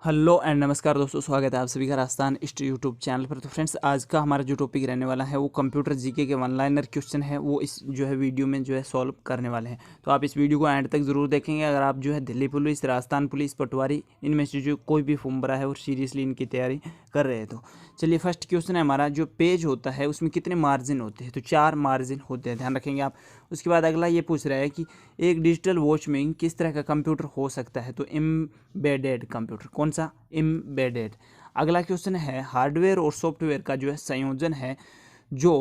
Hello and नमस्कार दोस्तों, स्वागत है आप सभी का राजस्थान इस्ट यूट्यूब चैनल पर। तो फ्रेंड्स, आज का हमारा जो टॉपिक रहने वाला है वो कंप्यूटर जीके के वन लाइनर क्वेश्चन है, वो इस जो है वीडियो में जो है सॉल्व करने वाले हैं। तो आप इस वीडियो को एंड तक जरूर देखेंगे। अगर आप जो है दिल्ली पुलिस, राजस्थान पुलिस, पटवारी, इनमें से जो कोई भी फॉर्म भरा है और सीरियसली इनकी तैयारी कर रहे हैं तो चलिए, फर्स्ट क्वेश्चन है हमारा, जो पेज होता है उसमें कितने मार्जिन होते हैं? तो 4 मार्जिन होते हैं, ध्यान रखेंगे आप। उसके बाद अगला ये पूछ रहा है कि एक डिजिटल वॉच में किस तरह का कंप्यूटर हो सकता है? तो एम्बेडेड कंप्यूटर। कौन सा? एम्बेडेड। अगला क्वेश्चन है, हार्डवेयर और सॉफ्टवेयर का जो है संयोजन है जो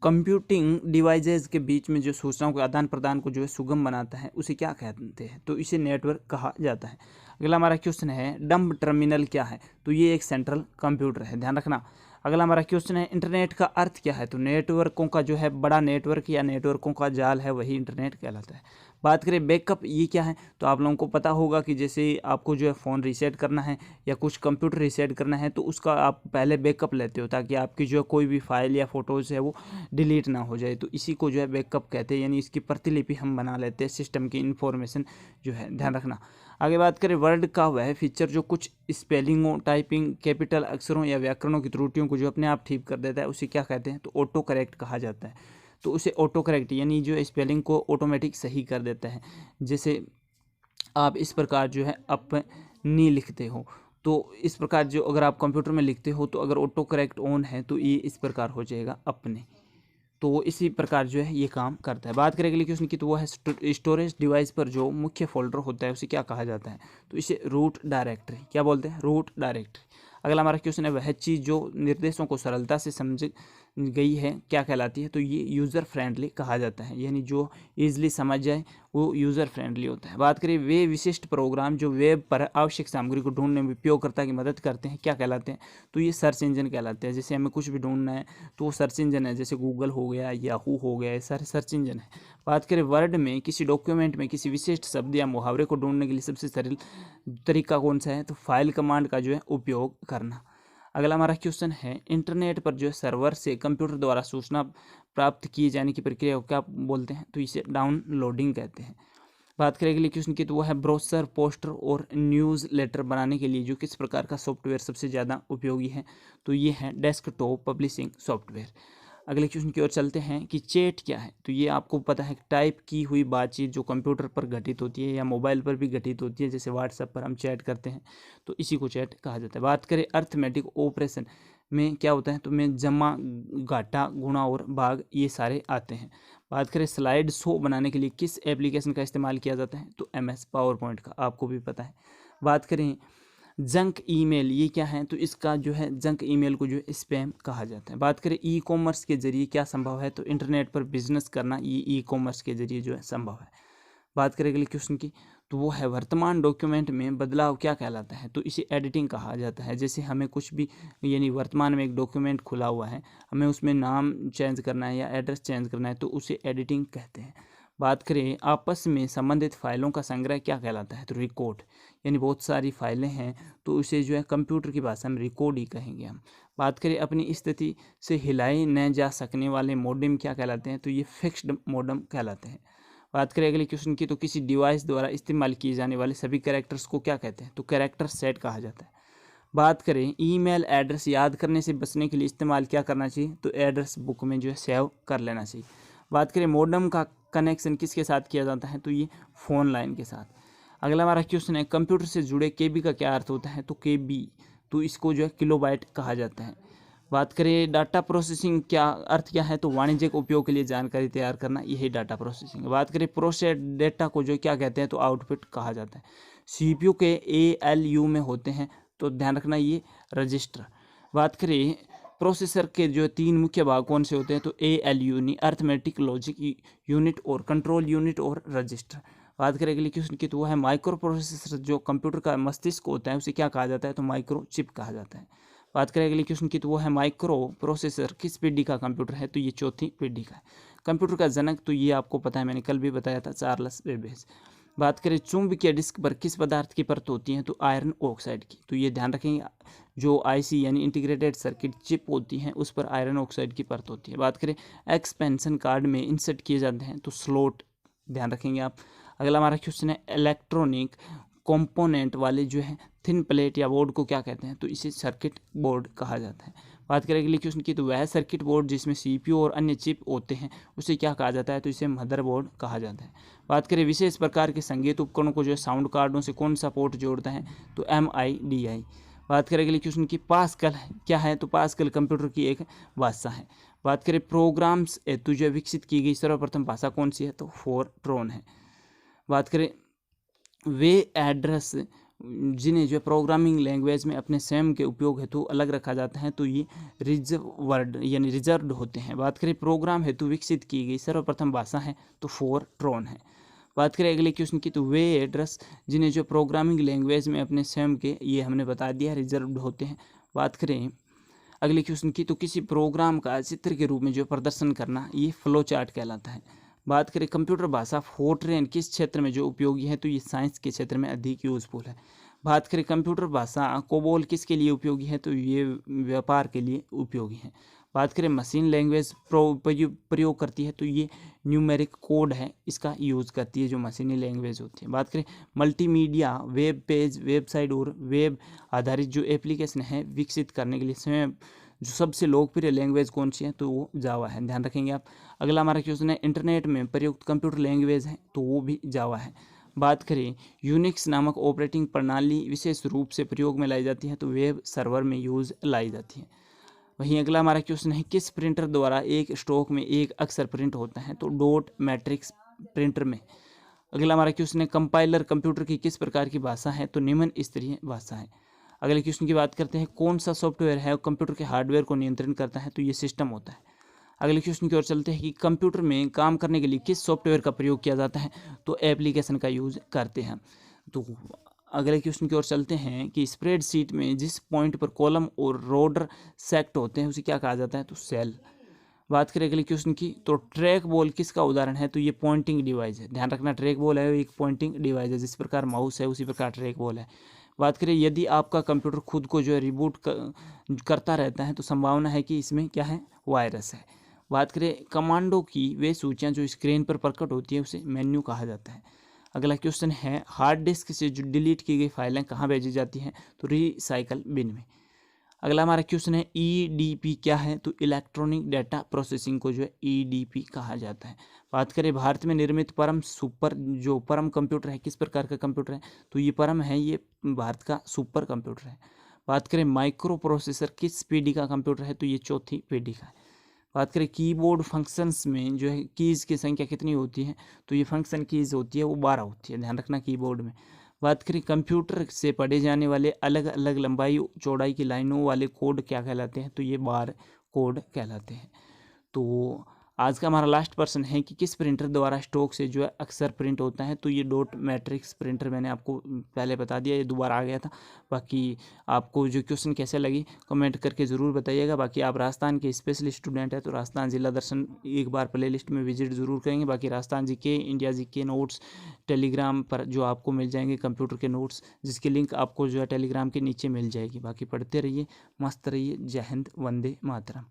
कंप्यूटिंग डिवाइसेस के बीच में जो सूचनाओं के आदान प्रदान को जो है सुगम बनाता है, उसे क्या कहते हैं? तो इसे नेटवर्क कहा जाता है। अगला हमारा क्वेश्चन है, डंब टर्मिनल क्या है? तो ये एक सेंट्रल कंप्यूटर है, ध्यान रखना। अगला हमारा क्वेश्चन है, इंटरनेट का अर्थ क्या है? तो नेटवर्कों का जो है बड़ा नेटवर्क या नेटवर्कों का जाल है, वही इंटरनेट कहलाता है। बात करें बैकअप, ये क्या है? तो आप लोगों को पता होगा कि जैसे आपको जो है फ़ोन रीसेट करना है या कुछ कंप्यूटर रीसेट करना है, तो उसका आप पहले बैकअप लेते हो ताकि आपकी जो है कोई भी फाइल या फ़ोटोज़ है वो डिलीट ना हो जाए। तो इसी को जो है बैकअप कहते हैं, यानी इसकी प्रतिलिपि हम बना लेते हैं सिस्टम की इन्फॉर्मेशन जो है, ध्यान रखना। आगे बात करें, वर्ड का वह फीचर जो कुछ स्पेलिंगों, टाइपिंग, कैपिटल अक्षरों या व्याकरणों की त्रुटियों को जो अपने आप ठीक कर देता है, उसे क्या कहते हैं? तो ऑटो करेक्ट कहा जाता है। तो उसे ऑटो करेक्ट यानी जो स्पेलिंग को ऑटोमेटिक सही कर देता है। जैसे आप इस प्रकार जो है अपनी लिखते हो, तो इस प्रकार जो अगर आप कंप्यूटर में लिखते हो तो अगर ऑटो करेक्ट ऑन है तो ये इस प्रकार हो जाएगा अपने। तो इसी प्रकार जो है ये काम करता है। बात करें अगले क्वेश्चन की, तो वो है स्टोरेज डिवाइस पर जो मुख्य फोल्डर होता है उसे क्या कहा जाता है? तो इसे रूट डायरेक्टरी, क्या बोलते हैं? Root directory. अगला हमारा क्वेश्चन है, वह चीज़ जो निर्देशों को सरलता से समझ गई है क्या कहलाती है? तो ये यूज़र फ्रेंडली कहा जाता है, यानी जो ईजिली समझ जाए वो यूज़र फ्रेंडली होता है। बात करें, वे विशिष्ट प्रोग्राम जो वेब पर आवश्यक सामग्री को ढूंढने में उपयोगकर्ता की मदद करते हैं क्या कहलाते हैं? तो ये सर्च इंजन कहलाते हैं। जैसे हमें कुछ भी ढूंढना है तो वो सर्च इंजन है, जैसे गूगल हो गया, याहू हो गया, ये सारे सर्च इंजन है। बात करें वर्ड में किसी डॉक्यूमेंट में किसी विशिष्ट शब्द या मुहावरे को ढूंढने के लिए सबसे सरल तरीका कौन सा है? तो फाइल कमांड का जो है उपयोग करना। अगला हमारा क्वेश्चन है, इंटरनेट पर जो है सर्वर से कंप्यूटर द्वारा सूचना प्राप्त किए जाने की प्रक्रिया को क्या बोलते हैं? तो इसे डाउनलोडिंग कहते हैं। बात करें अगले क्वेश्चन की, तो वो है ब्रोशर, पोस्टर और न्यूज़ लेटर बनाने के लिए जो किस प्रकार का सॉफ्टवेयर सबसे ज़्यादा उपयोगी है? तो ये है डेस्कटॉप पब्लिशिंग सॉफ्टवेयर। अगले क्वेश्चन की ओर चलते हैं कि चैट क्या है? तो ये आपको पता है, टाइप की हुई बातचीत जो कंप्यूटर पर घटित होती है या मोबाइल पर भी घटित होती है, जैसे व्हाट्सएप पर हम चैट करते हैं, तो इसी को चैट कहा जाता है। बात करें अर्थमेटिक ऑपरेशन में क्या होता है? तो में जमा, घाटा, गुणा और भाग, ये सारे आते हैं। बात करें स्लाइड शो बनाने के लिए किस एप्लीकेशन का इस्तेमाल किया जाता है? तो MS पावर पॉइंट का, आपको भी पता है। बात करें जंक ईमेल, ये क्या है? तो इसका जो है जंक ईमेल को जो है स्पैम कहा जाता है। बात करें ई कॉमर्स के जरिए क्या संभव है? तो इंटरनेट पर बिजनेस करना ये ई कॉमर्स के जरिए जो है संभव है। बात करें अगले क्वेश्चन की, तो वो है वर्तमान डॉक्यूमेंट में बदलाव क्या कहलाता है? तो इसे एडिटिंग कहा जाता है। जैसे हमें कुछ भी, यानी वर्तमान में एक डॉक्यूमेंट खुला हुआ है, हमें उसमें नाम चेंज करना है या एड्रेस चेंज करना है, तो उसे एडिटिंग कहते हैं। बात करें आपस में संबंधित फाइलों का संग्रह क्या कहलाता है? तो रिकॉर्ड, यानी बहुत सारी फाइलें हैं तो उसे जो है कंप्यूटर की भाषा में रिकॉर्ड ही कहेंगे हम। बात करें अपनी स्थिति से हिलाए न जा सकने वाले मॉडेम क्या कहलाते हैं? तो ये फिक्स्ड मॉडेम कहलाते हैं। बात करें अगले क्वेश्चन की, तो किसी डिवाइस द्वारा इस्तेमाल किए जाने वाले सभी कैरेक्टर्स को क्या कहते हैं? तो कैरेक्टर सेट कहा जाता है। बात करें ईमेल एड्रेस याद करने से बचने के लिए इस्तेमाल क्या करना चाहिए? तो एड्रेस बुक में जो है सेव कर लेना चाहिए। बात करें मॉडेम का कनेक्शन किसके साथ किया जाता है? तो ये फ़ोन लाइन के साथ। अगला हमारा क्वेश्चन है, कंप्यूटर से जुड़े KB का क्या अर्थ होता है? तो KB, तो इसको जो है किलोबाइट कहा जाता है। बात करें डाटा प्रोसेसिंग क्या अर्थ क्या है? तो वाणिज्यिक उपयोग के लिए जानकारी तैयार करना, यही डाटा प्रोसेसिंग। बात करें प्रोसेस डेटा को जो क्या कहते हैं? तो आउटपुट कहा जाता है। CPU के ALU में होते हैं, तो ध्यान रखना ये रजिस्टर। बात करें प्रोसेसर के जो 3 मुख्य भाग कौन से होते हैं? तो ALU यानी अर्थमेटिक लॉजिक यूनिट और कंट्रोल यूनिट और रजिस्टर। बात करें अगले क्वेश्चन की, तो वो है माइक्रो प्रोसेसर जो कंप्यूटर का मस्तिष्क होता है उसे क्या कहा जाता है? तो माइक्रो चिप कहा जाता है। बात करें अगले क्वेश्चन की, तो वो है माइक्रो प्रोसेसर किस पीढ़ी का कंप्यूटर है? तो ये 4थी पीढ़ी का है। कंप्यूटर का जनक, तो ये आपको पता है, मैंने कल भी बताया था, चार्ल्स बेबेज। बात करें चुंबकीय डिस्क पर किस पदार्थ की परत होती है? तो आयरन ऑक्साइड की। तो ये ध्यान रखेंगे, जो IC यानी इंटीग्रेटेड सर्किट चिप होती हैं उस पर आयरन ऑक्साइड की परत होती है। बात करें एक्सपेंशन कार्ड में इंसर्ट किए जाते हैं, तो स्लॉट, ध्यान रखेंगे आप। अगला हमारा क्वेश्चन है, इलेक्ट्रॉनिक कंपोनेंट वाले जो है थिन प्लेट या बोर्ड को क्या कहते हैं, तो इसे सर्किट बोर्ड कहा जाता है। बात करें अगले क्वेश्चन की, तो वह सर्किट बोर्ड जिसमें सीपीयू और अन्य चिप होते हैं उसे क्या कहा जाता है, तो इसे मदरबोर्ड कहा जाता है। बात करें विशेष प्रकार के संगीत उपकरणों को जो है साउंड कार्डों से कौन सा पोर्ट जोड़ता है, तो MIDI। बात करें अगले क्वेश्चन की, पास्कल क्या है, तो पास्कल कंप्यूटर की एक भाषा है। बात करें प्रोग्राम्स हेतु जो विकसित की गई सर्वप्रथम भाषा कौन सी है, तो फोरट्रॉन है। बात करें वे एड्रेस जिन्हें जो प्रोग्रामिंग लैंग्वेज में अपने स्वयं के उपयोग हेतु अलग रखा जाता है, तो ये रिजर्व्ड यानी रिजर्व्ड होते हैं। बात करें प्रोग्राम हेतु विकसित की गई सर्वप्रथम भाषा है, तो फोरट्रॉन है। बात करें अगले क्वेश्चन की, तो वे एड्रेस जिन्हें जो प्रोग्रामिंग लैंग्वेज में अपने स्वयं के, ये हमने बता दिया, रिजर्व्ड होते हैं। बात करें अगले क्वेश्चन की, तो किसी प्रोग्राम का चित्र के रूप में जो प्रदर्शन करना, ये फ्लो चार्ट कहलाता है। बात करें कंप्यूटर भाषा फोर्ट्रेन किस क्षेत्र में जो उपयोगी है, तो ये साइंस के क्षेत्र में अधिक यूजफुल है। बात करें कंप्यूटर भाषा कोबोल किसके लिए उपयोगी है, तो ये व्यापार के लिए उपयोगी है। बात करें मशीन लैंग्वेज प्रयोग करती है, तो ये न्यूमेरिक कोड है, इसका यूज़ करती है जो मशीनी लैंग्वेज होती है। बात करें मल्टीमीडिया वेब पेज वेबसाइट और वेब आधारित जो एप्लीकेशन है विकसित करने के लिए स्वयं जो सबसे लोकप्रिय लैंग्वेज कौन सी है, तो वो जावा है, ध्यान रखेंगे आप। अगला हमारा क्वेश्चन है इंटरनेट में प्रयुक्त कंप्यूटर लैंग्वेज है, तो वो भी जावा है। बात करें यूनिक्स नामक ऑपरेटिंग प्रणाली विशेष रूप से प्रयोग में लाई जाती है, तो वेब सर्वर में यूज लाई जाती है। वहीं अगला हमारा क्वेश्चन है किस प्रिंटर द्वारा एक स्ट्रोक में एक अक्षर प्रिंट होता है, तो डॉट मैट्रिक्स प्रिंटर में। अगला हमारा क्वेश्चन है कंपाइलर कंप्यूटर की किस प्रकार की भाषा है, तो निम्न स्तरीय भाषा है। अगले क्वेश्चन की बात करते हैं कौन सा सॉफ्टवेयर है कंप्यूटर के हार्डवेयर को नियंत्रण करता है, तो ये सिस्टम होता है। अगले क्वेश्चन की ओर चलते हैं कि कंप्यूटर में काम करने के लिए किस सॉफ्टवेयर का प्रयोग किया जाता है, तो एप्लीकेशन का यूज करते हैं। तो अगले क्वेश्चन की ओर चलते हैं कि स्प्रेडशीट में जिस पॉइंट पर कॉलम और रोडर सेक्ट होते हैं उसे क्या कहा जाता है, तो सेल। बात करें अगले क्वेश्चन की, तो ट्रैक बॉल किसका उदाहरण है, तो ये पॉइंटिंग डिवाइस है। ध्यान रखना ट्रैक बॉल है एक पॉइंटिंग डिवाइस है, जिस प्रकार माउस है उसी प्रकार ट्रैक बॉल है। बात करें यदि आपका कंप्यूटर खुद को जो है रिबूट करता रहता है, तो संभावना है कि इसमें क्या है, वायरस है। बात करें कमांडो की वे सूचियाँ जो स्क्रीन पर प्रकट होती है उसे मेन्यू कहा जाता है। अगला क्वेश्चन है हार्ड डिस्क से जो डिलीट की गई फाइलें कहाँ भेजी जाती हैं, तो रिसाइकल बिन में। अगला हमारा क्वेश्चन है EDP क्या है, तो इलेक्ट्रॉनिक डाटा प्रोसेसिंग को जो है EDP कहा जाता है। बात करें भारत में निर्मित परम कंप्यूटर है किस प्रकार का कंप्यूटर है, तो ये परम है, ये भारत का सुपर कंप्यूटर है। बात करें माइक्रो प्रोसेसर किस पीढ़ी का कंप्यूटर है, तो ये चौथी पीढ़ी का है। बात करें कीबोर्ड फंक्शंस में जो है कीज़ की संख्या कितनी होती है, तो ये फंक्शन कीज़ होती है वो 12 होती है, ध्यान रखना कीबोर्ड में। बात करें कंप्यूटर से पढ़े जाने वाले अलग अलग लंबाई चौड़ाई की लाइनों वाले कोड क्या कहलाते हैं, तो ये बार कोड कहलाते हैं। तो आज का हमारा लास्ट प्रश्न है कि किस प्रिंटर द्वारा स्ट्रोक से जो है अक्सर प्रिंट होता है, तो ये डॉट मैट्रिक्स प्रिंटर, मैंने आपको पहले बता दिया, ये दोबारा आ गया था। बाकी आपको जो क्वेश्चन कैसे लगी कमेंट करके ज़रूर बताइएगा। बाकी आप राजस्थान के स्पेशल स्टूडेंट है तो राजस्थान जिला दर्शन एक बार प्लेलिस्ट में विजिट ज़रूर करेंगे। बाकी Rajasthan GK, India GK notes Telegram पर जो आपको मिल जाएंगे कंप्यूटर के नोट्स, जिसकी लिंक आपको जो है टेलीग्राम के नीचे मिल जाएगी। बाकी पढ़ते रहिए, मस्त रहिए। जय हिंद, वंदे मातरम।